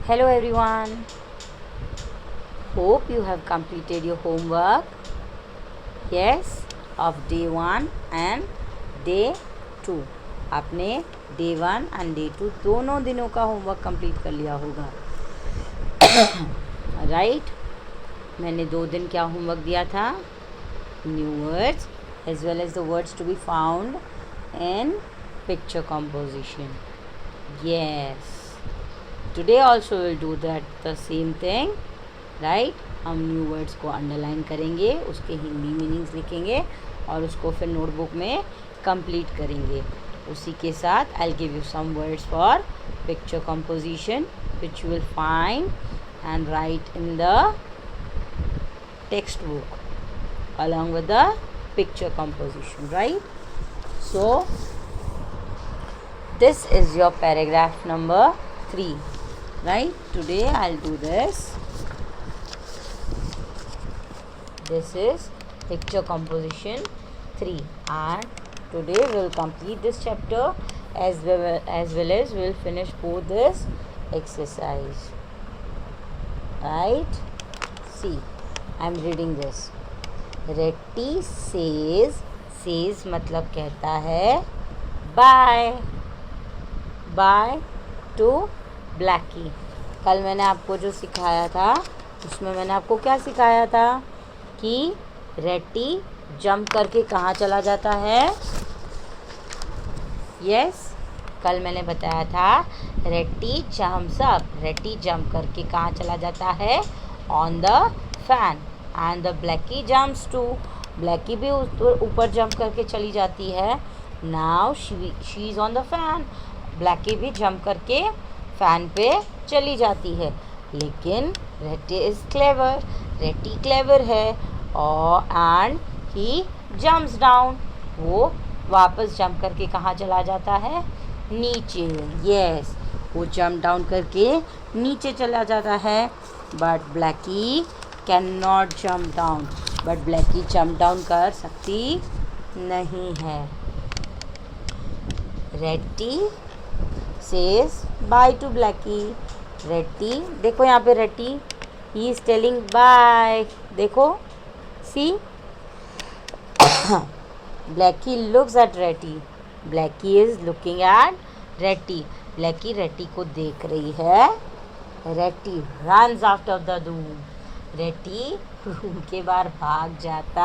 Hello everyone. Hope you have completed your homework. Yes, of day 1 and day 2. आपने day 1 and day 2 दोनों दिनों का homework complete कर लिया होगा. राइट मैंने 2 दिन क्या होमवर्क दिया था? New words as well as the words to be found in picture composition. Yes, today also we'll do that the same thing. Right हम न्यू वर्ड्स को अंडरलाइन करेंगे, उसके हिंदी मीनिंग्स लिखेंगे और उसको फिर नोटबुक में कंप्लीट करेंगे. उसी के साथ I will give you some words for picture composition which you will find and write in the text book along with the picture composition, right? So this is your paragraph number 3, right? Today I'll do this. This is picture composition 3 and today we'll complete this chapter as well as we'll finish both this exercise, right? See, I'm reading this. Reddy says मतलब कहता है bye to Blackie. कल मैंने आपको जो सिखाया था उसमें मैंने आपको क्या सिखाया था कि रेड्डी जंप करके कहाँ चला जाता है. यस, कल मैंने बताया था रेड्डी जंप करके कहाँ चला जाता है? On the fan. And the Blackie jumps too. Blackie भी ऊपर जंप करके चली जाती है. Now she is on the fan. Blackie भी जंप करके फैन पे चली जाती है. लेकिन Reddy is clever. Reddy clever है और एंड ही जम्प्स डाउन. वो वापस जंप करके कहाँ चला जाता है? नीचे. यस, वो जंप डाउन करके नीचे चला जाता है. But Blackie can not jump down. But Blackie jump down कर सकती नहीं है. Reddy says bye to Blackie. Reddy देखो यहाँ पे Reddy he is telling bye. देखो see Blackie looks at Reddy. Blackie is looking at Reddy. Blackie Reddy को देख रही है. Reddy runs after the room. Reddy room के बाहर भाग जाता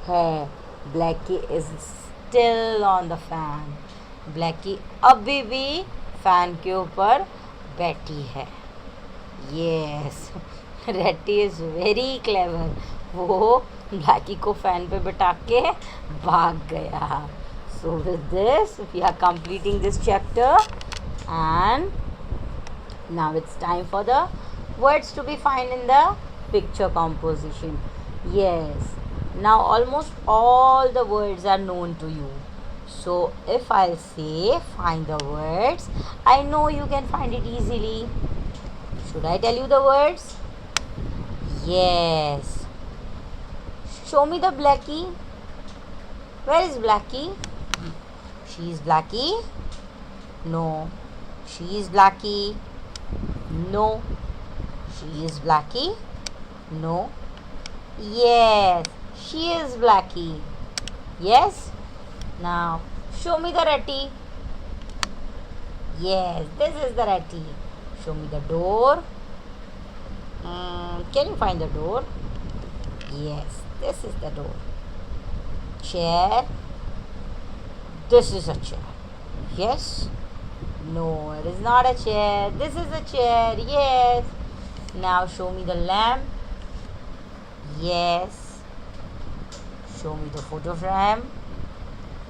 है. Blackie is still on the fan. Blackie अभी भी फैन के ऊपर बैठी है. Yes, Reddy is very clever. वो ब्लैकी को फैन पे बिठा के भाग गया. So with this we are completing this chapter and now it's time for the words to be found in the picture composition. Yes, now almost all the words are known to you. So if I'll say find the words, I know you can find it easily. Should I tell you the words? Yes. Show me the Blackie. Where is Blackie? She is Blackie. No. She is Blackie. No. She is Blackie. No. Yes, she is Blackie. Yes. Now show me the Reddy. Yes, this is the Reddy. Show me the door. Can you find the door? Yes, this is the door. Chair. This is a chair. Yes. No, it is not a chair. This is a chair. Yes. Now show me the lamp. Yes. Show me the photo frame.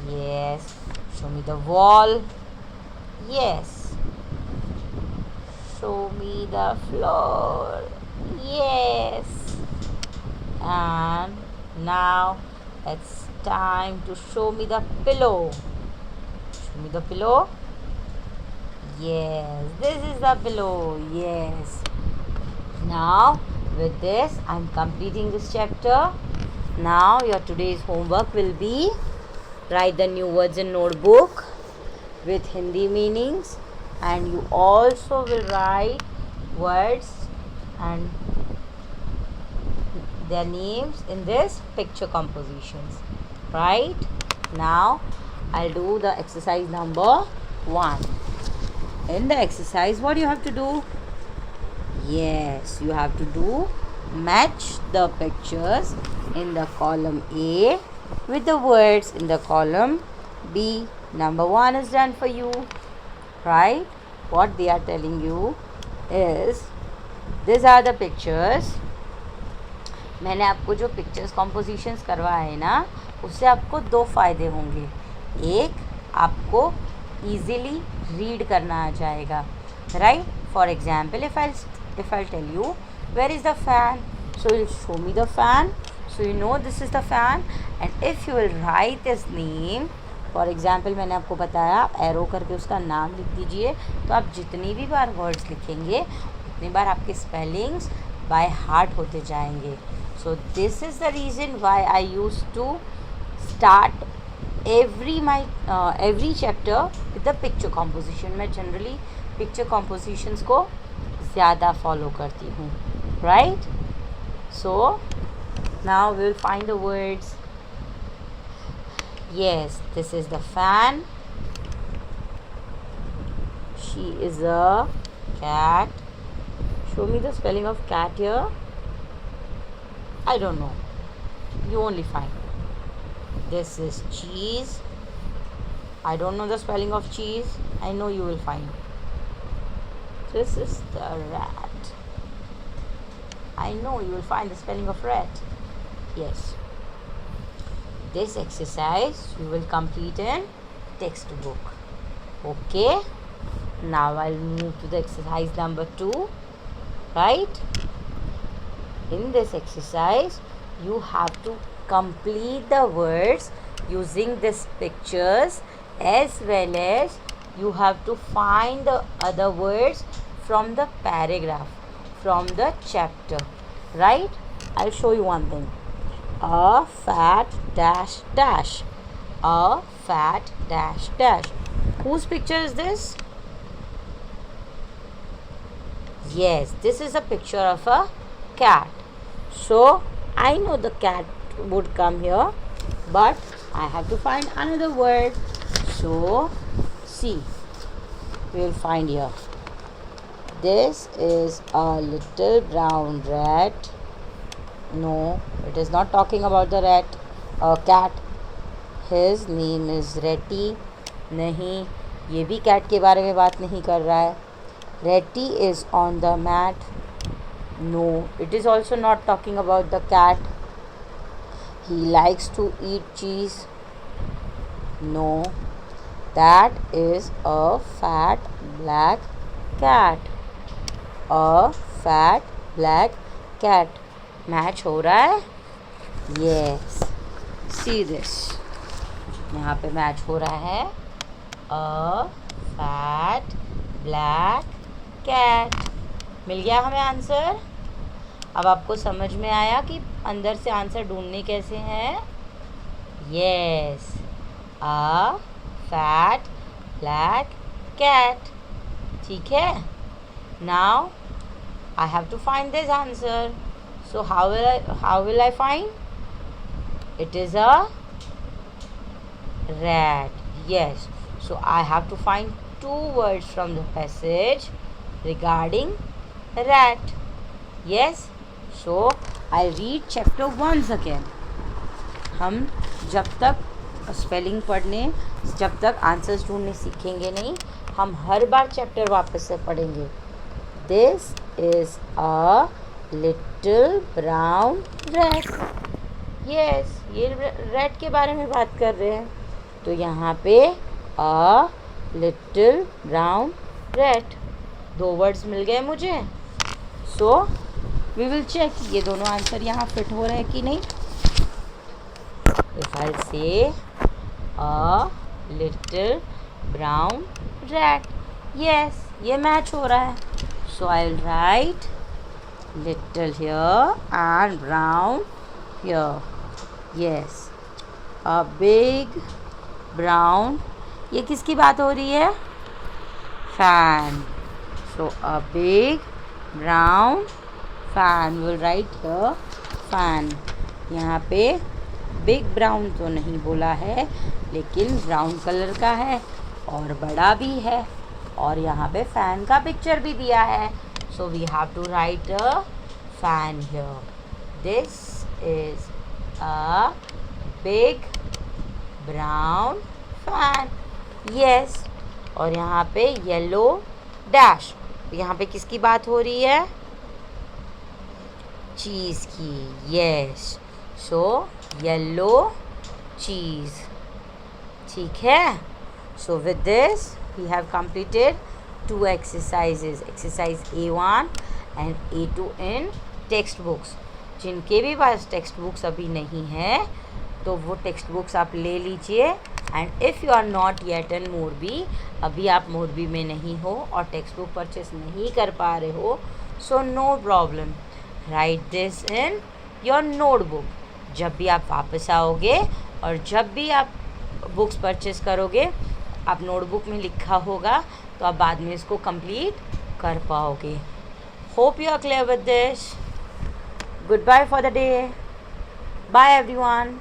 Yes. Show me the wall. Yes. Show me the floor. Yes. And now it's time to show me the pillow. Show me the pillow. Yes, this is the pillow. Yes. Now with this I'm completing this chapter. Now your today's homework will be write the new words in notebook with Hindi meanings, and you also will write words and their names in this picture compositions. Right? Now I'll do the exercise number 1. In the exercise, what you have to do? Yes, you have to do match the pictures in the column A with the words in the column B. Number 1 is done for you. Right? What they are telling you is, these are the pictures. मैंने आपको जो pictures compositions करवाए हैं ना, उससे आपको 2 फ़ायदे होंगे. एक, आपको ईज़िली रीड करना आ जाएगा. Right? For example, if I'll tell you, where is the fan? So you'll show me the fan. So you know this is the fan. And if you will write his name, for example मैंने आपको बताया, आप arrow करके उसका नाम लिख दीजिए. तो आप जितनी भी बार वर्ड्स लिखेंगे उतनी बार आपके स्पेलिंग्स बाय हार्ट होते जाएंगे. So this is the reason why I use to start every chapter with the picture composition. मैं जनरली पिक्चर कॉम्पोजिशंस को ज़्यादा फॉलो करती हूँ. Right? So now we will find the words. Yes, this is the fan. She is a cat. Show me the spelling of cat here. I don't know. You only find. This is cheese. I don't know the spelling of cheese. I know you will find. This is the rat. I know you will find the spelling of rat. Yes. This exercise you will complete in textbook. Okay? Now I'll move to the exercise number 2. Right? In this exercise, you have to complete the words using these pictures, as well as you have to find the other words from the paragraph, from the chapter. Right? I'll show you one thing. A fat dash dash. A fat dash dash. Whose picture is this? Yes, this is a picture of a cat. So I know the cat would come here, but I have to find another word. So see, we will find here. This is a little brown rat. No, it is not talking about the rat. Cat. His name is Ratty. नहीं, ये भी cat के बारे में बात नहीं कर रहा है. Ratty is on the mat. No, it is also not talking about the cat. He likes to eat cheese. No, that is a fat black cat. A fat black cat. Match हो रहा है? Yes, see this. यहाँ पे match हो रहा है. A fat black cat. मिल गया हमें आंसर. अब आपको समझ में आया कि अंदर से आंसर ढूंढने कैसे हैं. Yes, a fat black cat. ठीक है. Now I have to find this answer. So how will I find? It is a rat. Yes. So I have to find 2 words from the passage regarding rat. Yes. So I read chapter once again. हम जब तक spelling पढ़ने, जब तक answers ढूंढने सीखेंगे नहीं, हम हर बार चैप्टर वापस से पढ़ेंगे. This is a little brown rat. Yes, ये रैट के बारे में बात कर रहे हैं. तो यहाँ पे a little brown rat, 2 words मिल गए मुझे. सो वी विल चेक ये दोनों आंसर यहाँ फिट हो रहे हैं कि नहीं. If I say a little brown rat, yes, ये मैच हो रहा है. So I will write little here and brown here. Yes, a big brown. ये किसकी बात हो रही है? Fan. So a big brown fan. We'll write here fan. यहाँ पे बिग ब्राउन तो नहीं बोला है, लेकिन ब्राउन कलर का है और बड़ा भी है, और यहाँ पे फैन का पिक्चर भी दिया है. So we have to write a fan here. This is a big brown fan. Yes. और यहाँ पे येलो डैश. यहाँ पे किसकी बात हो रही है? चीज़ की. यस. So yellow cheese. ठीक है. So with this we have completed 2 exercises. Exercise A1 and A2 in text books. जिनके भी पास टेक्स्ट बुक्स अभी नहीं है तो वो टेक्स्ट बुक्स आप ले लीजिए. And if you are not yet in Morbi, अभी आप मोरबी में नहीं हो और टेक्स्ट बुक परचेस नहीं कर पा रहे हो, so no problem. Write this in your notebook. जब भी आप वापस आओगे और जब भी आप बुक्स परचेस करोगे, आप नोटबुक में लिखा होगा तो आप बाद में इसको कंप्लीट कर पाओगे. Hope you are clear with this. Goodbye for the day. Bye everyone.